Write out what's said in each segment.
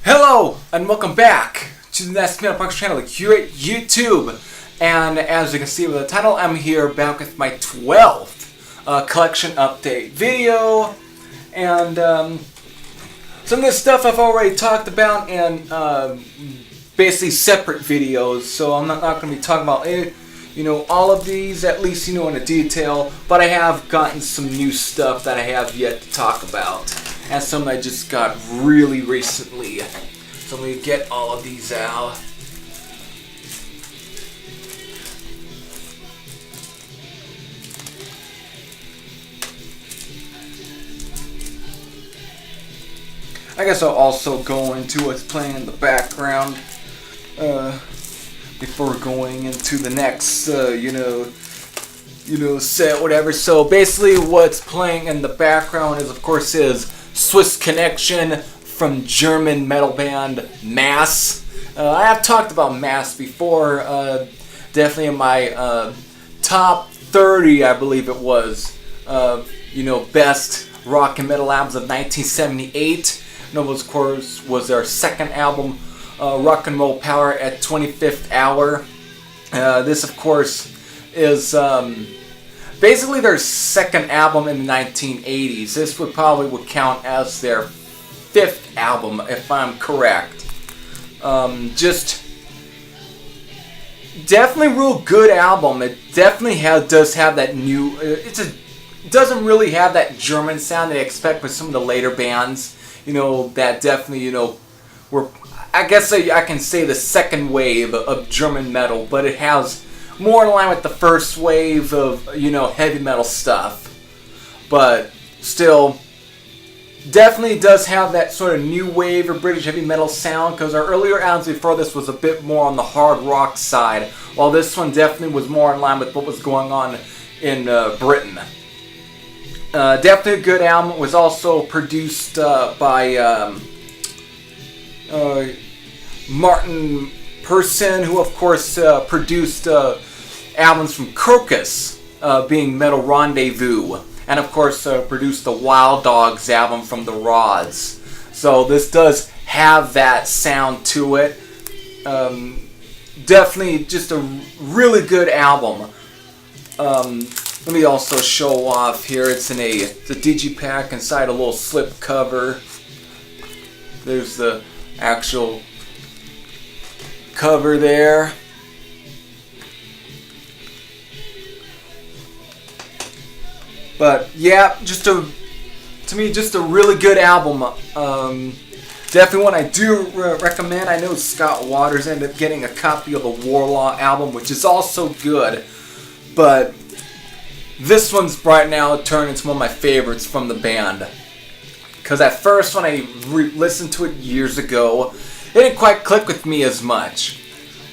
Hello and welcome back to the Next Metal Podcast channel here at YouTube. And as you can see with the title, I'm here back with my 12th collection update video. And some of this stuff I've already talked about in basically separate videos, so I'm not going to be talking about all of these, at least in a detail. But I have gotten some new stuff that I have yet to talk about, and some I just got really recently. So let me get all of these out. I guess I'll also go into what's playing in the background before going into the next, set, whatever. So basically, what's playing in the background is Swiss Connection from German metal band Mass. I have talked about Mass before, definitely in my top 30, I believe it was, best rock and metal albums of 1978. Of course, was their second album, Rock and Roll Power at 25th Hour. This, of course, is basically their second album in the 1980s. This would count as their fifth album, if I'm correct. Just definitely real good album. It definitely does have that new. Doesn't really have that German sound they expect with some of the later bands. That definitely were. I guess I can say the second wave of German metal, but it has more in line with the first wave of heavy metal stuff. But still, definitely does have that sort of new wave of British heavy metal sound, because our earlier albums before this was a bit more on the hard rock side, while this one definitely was more in line with what was going on in Britain. Definitely a good album. It was also produced by Martin Persson, who of course produced albums from Crocus, being Metal Rendezvous, and of course produced the Wild Dogs album from the Rods. So this does have that sound to it. Definitely just a really good album. Let me also show off here. It's in a digipack inside a little slip cover. There's the actual cover there. But yeah, just a really good album. Definitely one I do recommend. I know Scott Waters ended up getting a copy of the Warlaw album, which is also good. But this one's right now turned into one of my favorites from the band. Because at first, when I listened to it years ago, it didn't quite click with me as much.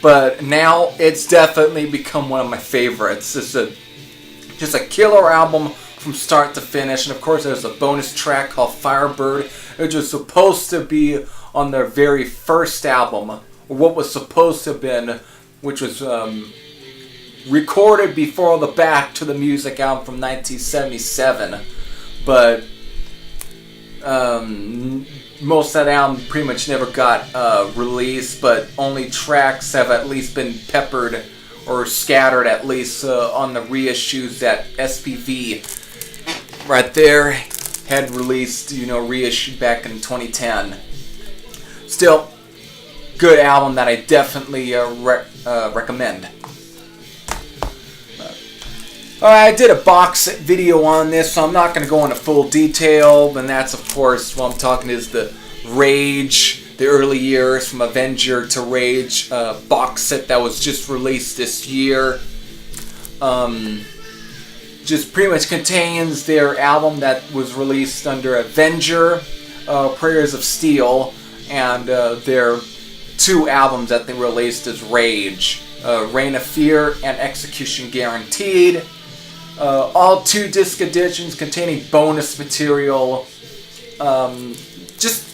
But now it's definitely become one of my favorites. It's just a killer album from start to finish. And of course, there's a bonus track called Firebird, which was supposed to be on their very first album, or what was supposed to have been, which was recorded before the Back to the Music album from 1977. But most of that album pretty much never got released, but only tracks have at least been peppered or scattered at least on the reissues that SPV right there had released, reissued back in 2010. Still, good album that I definitely recommend. I did a box set video on this, so I'm not going to go into full detail, and that's, of course, what I'm talking is the Rage, the early years from Avenger to Rage box set that was just released this year. just pretty much contains their album that was released under Avenger, Prayers of Steel, and their 2 albums that they released as Rage, Reign of Fear and Execution Guaranteed. All 2 disc editions containing bonus material. Just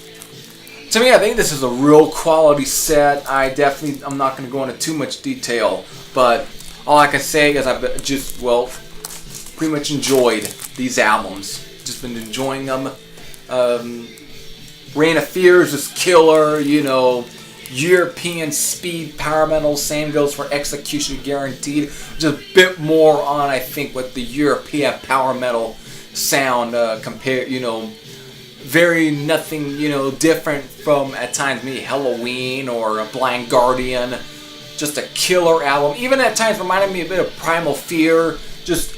to me, I think this is a real quality set. I'm not going to go into too much detail, but all I can say is I've just, pretty much enjoyed these albums. Just been enjoying them. Reign of Fear is just killer, European speed power metal. Same goes for Execution Guaranteed. Just a bit more on, I think, what the European power metal sound compared, very nothing, different from, at times, maybe Halloween or a Blind Guardian. Just a killer album. Even at times reminded me a bit of Primal Fear, just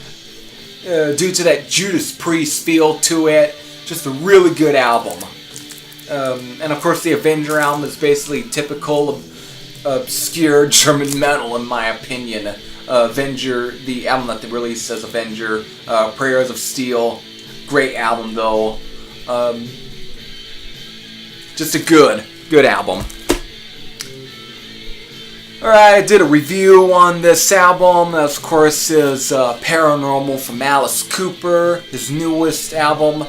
due to that Judas Priest feel to it. Just a really good album. And of course the Avenger album is basically typical of obscure German metal, in my opinion. Avenger, the album that they released as Avenger, Prayers of Steel, great album though. Just a good album. Alright, I did a review on this album. Of course, is Paranormal from Alice Cooper, his newest album.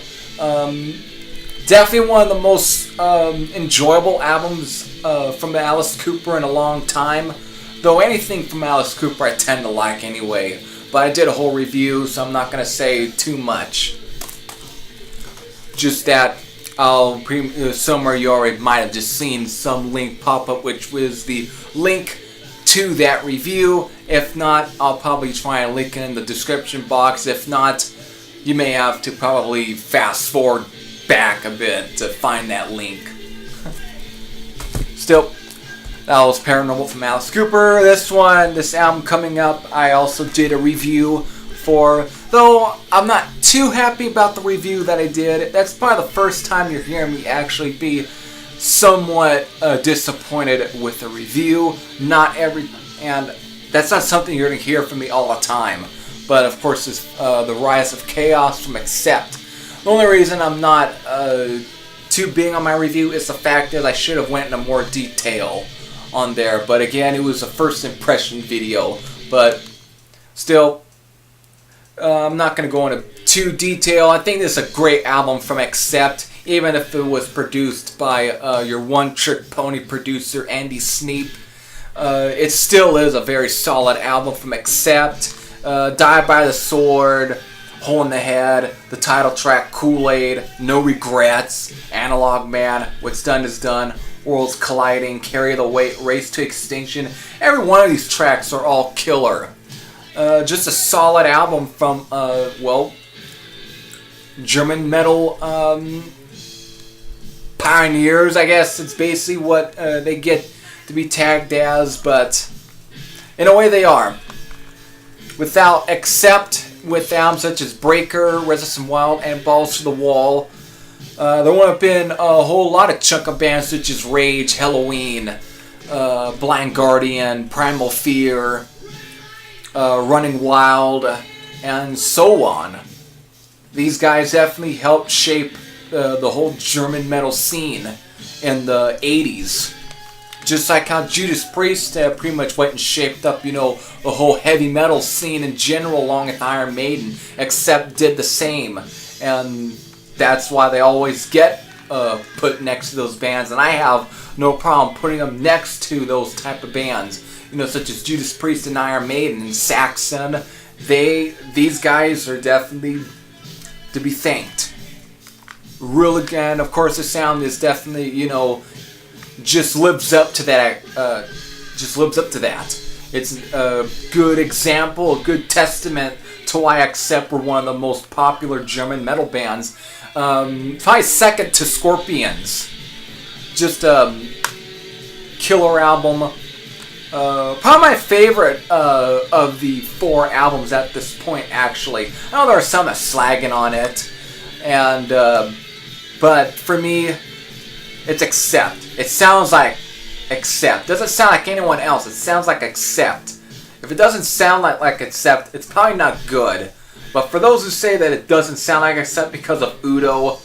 Definitely one of the most enjoyable albums from Alice Cooper in a long time. Though anything from Alice Cooper I tend to like anyway. But I did a whole review, so I'm not going to say too much. Just that somewhere you already might have just seen some link pop up, which was the link to that review. If not, I'll probably try and link it in the description box. If not, you may have to probably fast forward back a bit to find that link. Still, that was Paranormal from Alice Cooper. This album coming up, I also did a review for, though I'm not too happy about the review that I did. That's probably the first time you're hearing me actually be somewhat disappointed with the review. And that's not something you're going to hear from me all the time. But of course, it's The Rise of Chaos from Accept. The only reason I'm not too big on my review is the fact that I should have went into more detail on there. But again, it was a first impression video. But still, I'm not going to go into too detail. I think this is a great album from Accept, even if it was produced by your one-trick pony producer, Andy Sneap. It still is a very solid album from Accept. Die by the Sword, Hole in the Head, the title track Kool-Aid, No Regrets, Analog Man, What's Done Is Done, Worlds Colliding, Carry the Weight, Race to Extinction. Every one of these tracks are all killer. Just a solid album from, German metal pioneers, I guess. It's basically what they get to be tagged as, but in a way they are. Without Accept, with albums such as Breaker, Resistance Wild, and Balls to the Wall, there would have been a whole lot of chunk of bands such as Rage, Halloween, Blind Guardian, Primal Fear, Running Wild, and so on. These guys definitely helped shape the whole German metal scene in the 80s. Just like how Judas Priest pretty much went and shaped up, the whole heavy metal scene in general along with Iron Maiden, Accept did the same. And that's why they always get put next to those bands. And I have no problem putting them next to those type of bands, such as Judas Priest and Iron Maiden and Saxon. These guys are definitely to be thanked. Really, and of course the sound is definitely, just lives up to that. It's a good example, a good testament to why Accept were one of the most popular German metal bands. Probably second to Scorpions. Just a killer album. Probably my favorite of the 4 albums at this point, actually. I know there are some that slagging on it, but for me, it's Accept. It sounds like Accept. It doesn't sound like anyone else. It sounds like Accept. If it doesn't sound like Accept, it's probably not good. But for those who say that it doesn't sound like Accept because of Udo,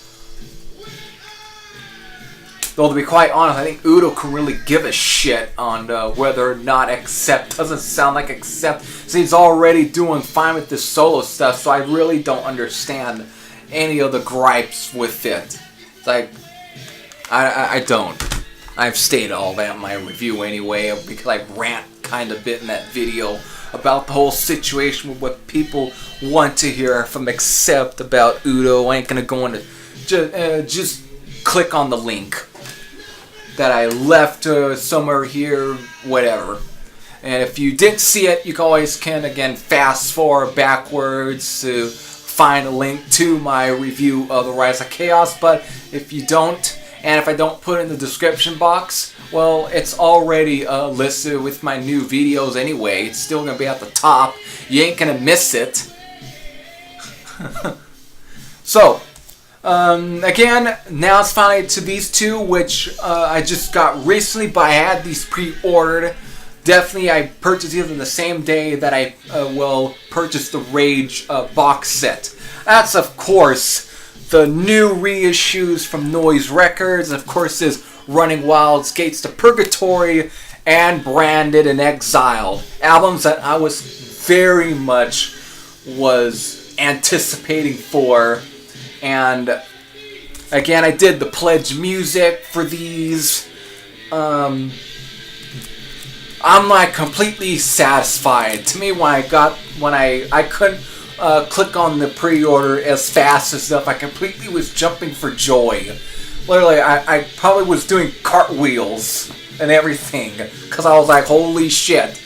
though to be quite honest, I think Udo can really give a shit on whether or not Accept doesn't sound like Accept. So he's already doing fine with this solo stuff, so I really don't understand any of the gripes with it. It's like, I don't. I've stated all that in my review anyway, because I rant kind of bit in that video about the whole situation with what people want to hear from Accept about Udo. I ain't gonna go into just click on the link that I left somewhere here, whatever. And if you didn't see it, you can again fast forward backwards to find a link to my review of The Rise of Chaos. But if you don't, and if I don't put it in the description box, well, it's already listed with my new videos anyway. It's still going to be at the top. You ain't going to miss it. So, again, now it's finally to these two, which I just got recently, but I had these pre-ordered. Definitely, I purchased these on the same day that I will purchase the Rage box set. That's, of course, the new reissues from Noise Records. Of course, is Running Wild's Gates to Purgatory and Branded and Exiled. Albums that I was very much anticipating for. And again, I did the pledge music for these. I'm like completely satisfied. To me, when I couldn't click on the pre-order as fast as stuff, I completely was jumping for joy. Literally, I probably was doing cartwheels and everything, because I was like, holy shit.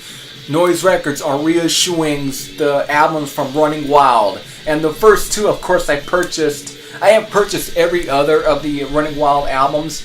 Noise Records are reissuing the albums from Running Wild. And the first two, of course, I purchased. I have purchased every other of the Running Wild albums,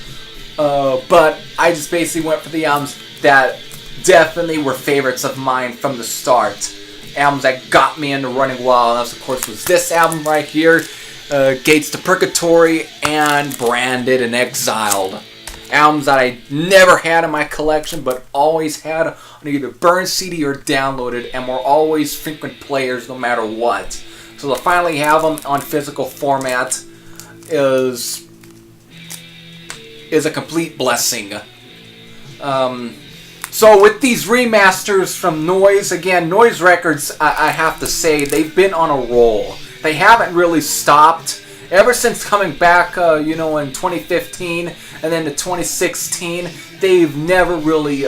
but I just basically went for the albums that definitely were favorites of mine from the start. Albums that got me into Running Wild. And that, of course, was this album right here, Gates to Purgatory, and Branded and Exiled. Albums that I never had in my collection, but always had on either burned CD or downloaded, and were always frequent players no matter what. So to finally have them on physical format is a complete blessing. So with these remasters from Noise, again, Noise Records, I have to say, they've been on a roll. They haven't really stopped. Ever since coming back, in 2015 and then to 2016, they've never really,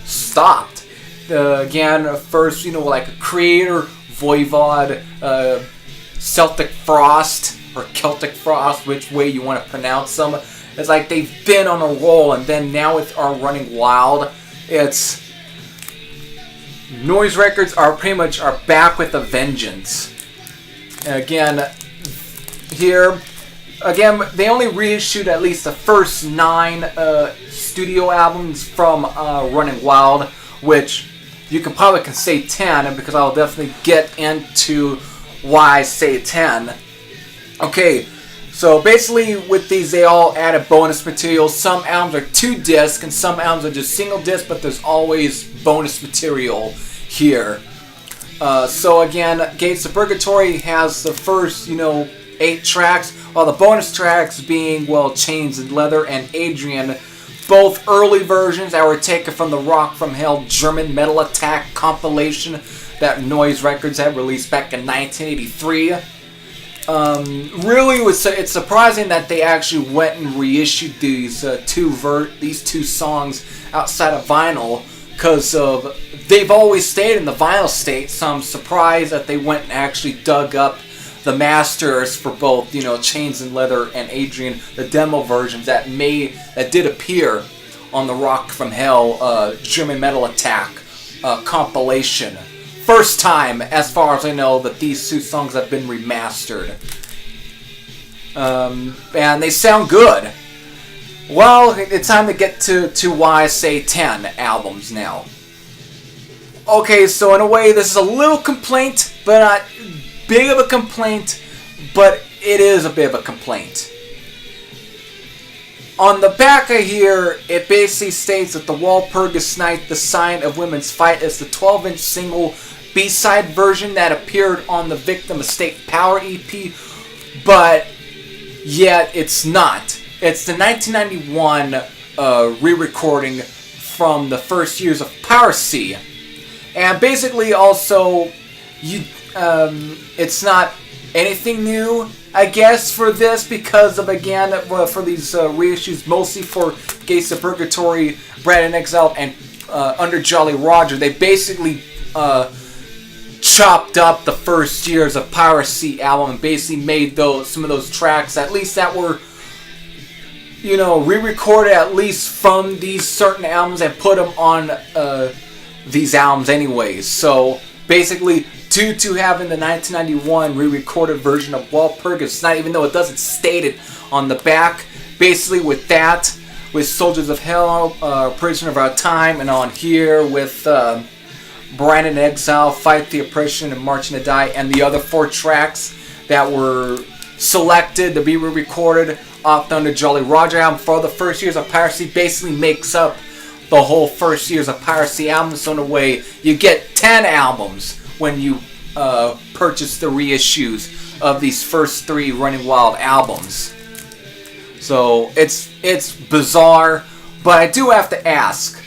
stopped. Again, first, like a Creator, Voivod, Celtic Frost, or Celtic Frost, which way you want to pronounce them. It's like they've been on a roll, and then now with our Running Wild, it's Noise Records are pretty much back with a vengeance. Again, here, they only reissued at least the first 9 studio albums from Running Wild, which you can probably say 10, because I'll definitely get into why I say 10. Okay. So basically with these, they all added bonus material. Some albums are 2 discs and some albums are just single disc, but there's always bonus material here. So again, Gates of Purgatory has the first, 8 tracks, while the bonus tracks being, Chains and Leather and Adrian, both early versions that were taken from the Rock from Hell German Metal Attack compilation that Noise Records had released back in 1983. Really, it's surprising that they actually went and reissued these two songs outside of vinyl, because they've always stayed in the vinyl state. So I'm surprised that they went and actually dug up the masters for both, Chains and Leather and Adrian, the demo versions that did appear on the Rock from Hell German Metal Attack compilation. First time, as far as I know, that these 2 songs have been remastered. And they sound good. Well, it's time to get to why I say 10 albums now. Okay, so in a way, this is a little complaint, but not big of a complaint, but it is a bit of a complaint. On the back of here, it basically states that the Walpurgis Night, the Sign of Women's Fight, is the 12-inch single B-side version that appeared on the Victim of State Power EP, but yet it's not. It's the 1991 re-recording from the first years of Piracy. And basically also, it's not anything new, I guess, for this, because of, again, for these reissues, mostly for Gates of Purgatory, Branded Exile, and Under Jolly Roger. They basically chopped up the first years of Piracy album and basically made some of those tracks, at least that were, re-recorded at least from these certain albums, and put them on these albums anyways. So basically, due to having the 1991 re-recorded version of Walpurgis Night, even though it doesn't state it on the back, basically with that, with Soldiers of Hell, Prisoner of Our Time, and on here with Branded in Exile, Fight the Oppression, and Marching to Die, and the other 4 tracks that were selected to be re-recorded off the Under Jolly Roger album for the first years of Piracy, basically makes up the whole first years of Piracy album. So in a way, you get 10 albums when you purchase the reissues of these first 3 Running Wild albums. So it's bizarre, but I do have to ask,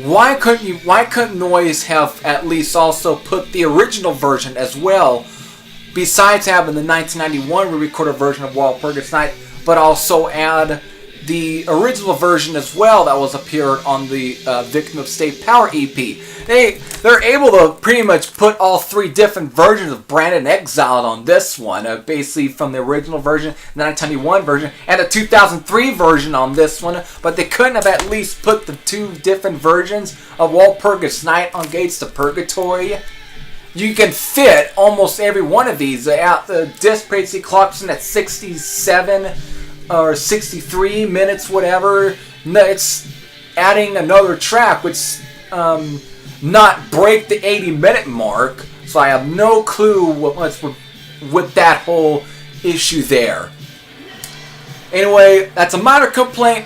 why couldn't Noise have at least also put the original version as well, besides having the 1991 re-recorded version of Walpurgis Night, but also add the original version as well that was appeared on the Victim of State Power EP. They're able to pretty much put all 3 different versions of Branded and Exiled on this one, basically from the original version, the 1991 version, and the 2003 version on this one, but they couldn't have at least put the 2 different versions of Walpurgis Night on Gates to Purgatory. You can fit almost every one of these. The disc basically clocks in at 67 or 63 minutes, whatever. It's adding another track, which not break the 80-minute mark. So I have no clue what's with that whole issue there. Anyway, that's a minor complaint,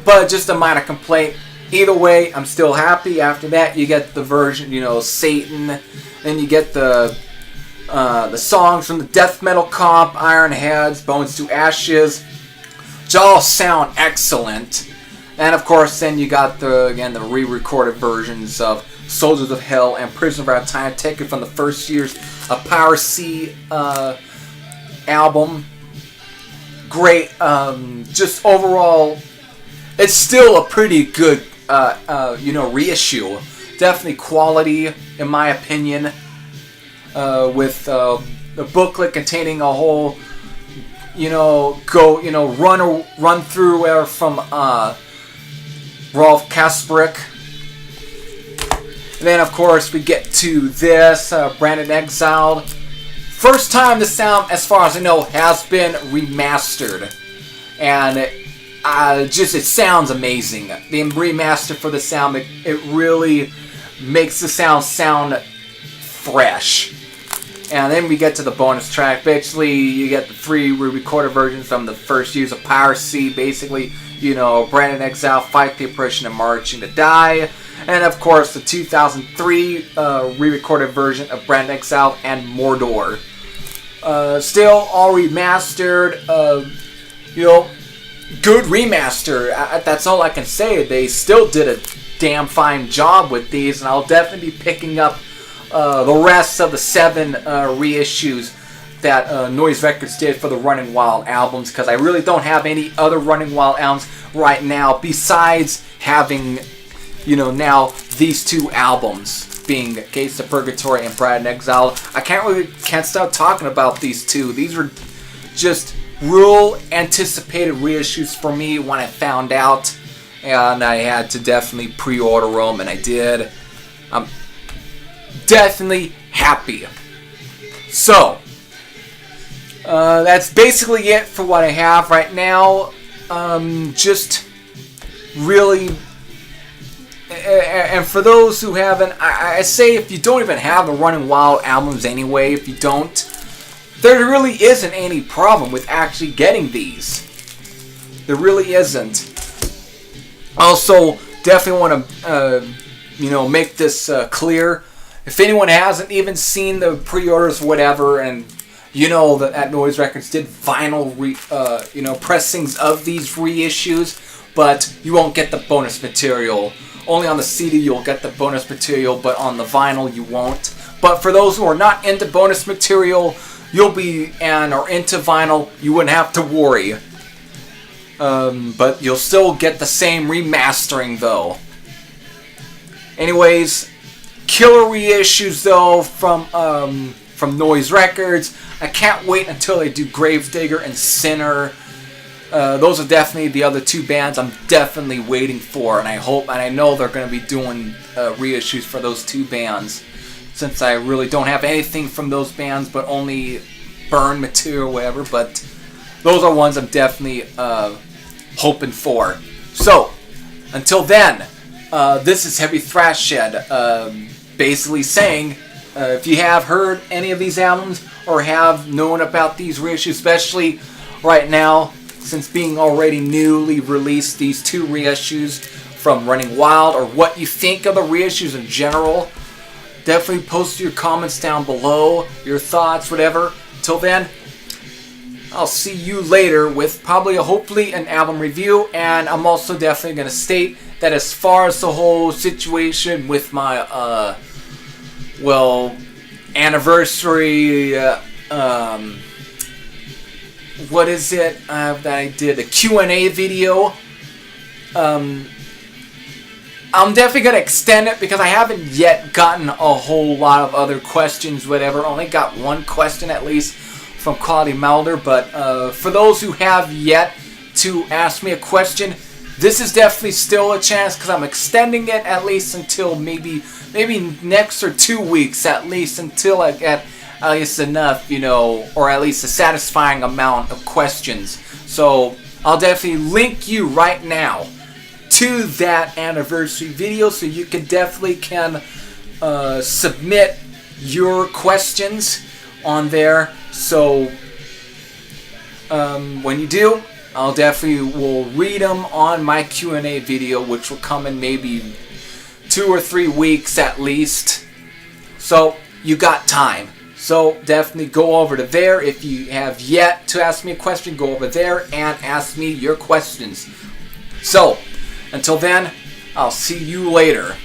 but just a minor complaint. Either way, I'm still happy. After that, you get the version, Satan. Then you get the songs from the death metal comp, Iron Heads, Bones to Ashes, which all sound excellent. And of course, then you got the re-recorded versions of Soldiers of Hell and Prisoner of Our Time, taken from the first years of Piracy album. Great, just overall, it's still a pretty good, reissue. Definitely quality, in my opinion, with the booklet containing a whole, run through from Rolf Kasperick. And then, of course, we get to this, Branded Exiled. First time this sound, as far as I know, has been remastered. And it sounds amazing. The remaster for the sound, it really makes the sound fresh. And then we get to the bonus track. Basically, you get the 3 re-recorded versions from the first years of Piracy. Basically, Branded Exile, Fight the Oppression, and Marching to Die. And of course, the 2003 re-recorded version of Branded Exile and Mordor. Still all remastered. Good remaster. That's all I can say. They still did a damn fine job with these, and I'll definitely be picking up the rest of the 7 reissues that Noise Records did for the Running Wild albums, because I really don't have any other Running Wild albums right now besides having, now these 2 albums being Gates to Purgatory and Branded and Exile. I can't stop talking about these 2. These were just real anticipated reissues for me when I found out, and I had to definitely pre-order them, and I did. I'm definitely happy. So, that's basically it for what I have right now. Just really, and for those who haven't, I say if you don't even have the Running Wild albums anyway, if you don't, there really isn't any problem with actually getting these. There really isn't. Also, definitely want to, make this clear. if anyone hasn't even seen the pre-orders or whatever, and you know that at Noise Records did vinyl pressings of these reissues, but you won't get the bonus material. Only on the CD you'll get the bonus material, but on the vinyl you won't. But for those who are not into bonus material, or into vinyl, you wouldn't have to worry. But you'll still get the same remastering though. Anyways, killer reissues though from Noise Records. I can't wait until they do Gravedigger and Sinner. Those are definitely the other two bands I'm definitely waiting for, and I know they're going to be doing reissues for those two bands, since I really don't have anything from those bands but only burn material or whatever. But those are ones I'm definitely hoping for. So until then, this is Heavy Thrash Shed, basically saying, if you have heard any of these albums or have known about these reissues, especially right now, since being already newly released, these two reissues from Running Wild, or what you think of the reissues in general, definitely post your comments down below, your thoughts, whatever. Till then, I'll see you later with hopefully an album review, and I'm also definitely going to state that as far as the whole situation with my, anniversary, what is it that I did? A Q&A video. I'm definitely going to extend it because I haven't yet gotten a whole lot of other questions, whatever. Only got one question at least from Quality Malder. But for those who have yet to ask me a question, this is definitely still a chance because I'm extending it at least until maybe next or 2 weeks at least, until I get at least enough, or at least a satisfying amount of questions. So I'll definitely link you right now to that anniversary video, so you can definitely submit your questions on there. So when you do, I'll definitely will read them on my Q&A video, which will come in maybe 2 or 3 weeks at least. So you got time. So definitely go over to there. If you have yet to ask me a question, go over there and ask me your questions. So until then, I'll see you later.